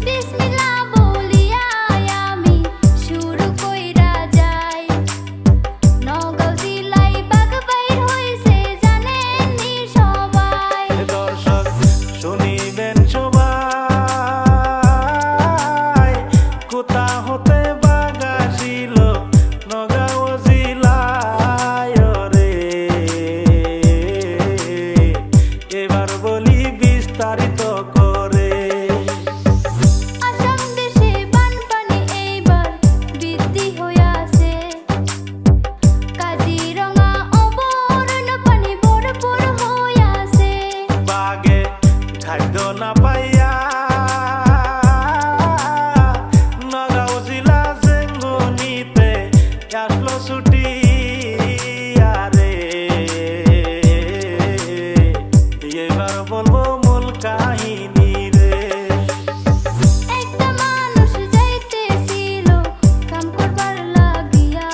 বিসমিল্লাহ বলিয়া আমি শুরু কইরা যাই। নওগাঁ জেলায় বাঘ বাইর হইছে জানেননি সবাই। দর্শক শুনিবেন সবাই, কোথা হতে বাঘ আসিল নওগাঁ জেলায় রে। এবার বলি বিস্তারিত করে। আসাম দেশে বানপানি এইবার বৃদ্ধি হইয়াছে। কাজিরঙা অভয়ারণ্য পানি ভরপুর হইয়াছে। বাঘে খাদ্য না পাইয়া নওগাঁ জেলা জেঙ্গুনিতে আসলো ছুটি রে। এবার বলবো মূল কাহিনী রে। একটা মানুষ যাইতেছিল কাম করবার লাগিয়া।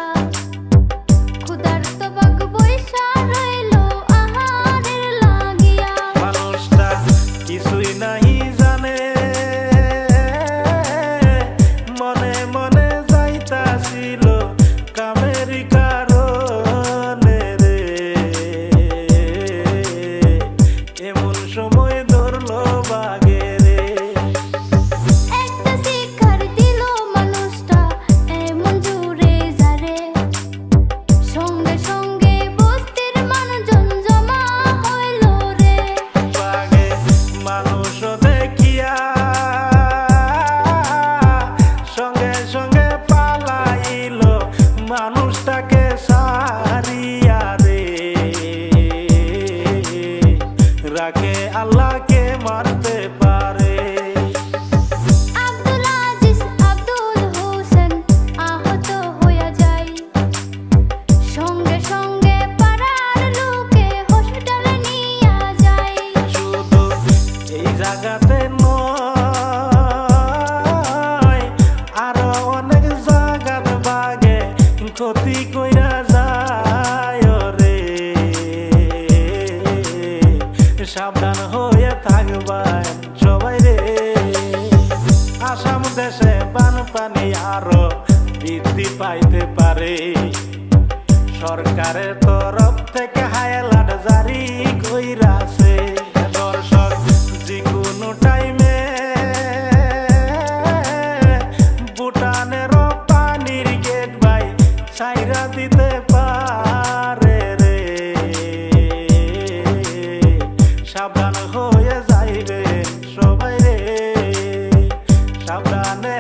ক্ষুধার্ত বাঘ বইসা রইল আহারের লাগিয়া। মানুষটা কিছুই নাহি জানে, মনে মনে যাইতাছিল কামের কারণে রে। এমন সময় ধরলো বাঘে রে। একটা শিক্ষার দিল মানুষটা এমন জোরে যারে। সঙ্গে সঙ্গে বস্তির মানুষজন জমা হইল রে। বাঘে মানুষ দেখিয়া সঙ্গে সঙ্গে পালাইল মানুষটাকে সারিয়া রে। রাখে আল্লাহকে মারতে পারে। আব্দুল আজিজ আব্দুল হোসেন আহত হইয়া যায়। সঙ্গে সঙ্গে পাড়ার লোকে হসপিটালে নিয়া যায়। শুধু এই জায়গাতে নয়, আরো অনেক জায়গাত বাঘে ক্ষতি কইরা যায় রে। সাবধান হয়ে থাকবেন সবাই রে। আসাম দেশে বানপানি আরো বৃদ্ধি পাইতে পারে। সরকারের তরফ থেকে হাই অ্যালার্ট জারি কইরাছে। দর্শক যেকোনো টাইমে ভুটানের পানির গেট ভাই ছাইরা দিতে পারে রে। সাবধান হয়ে যাইবেন সবাই রে, সাবধানে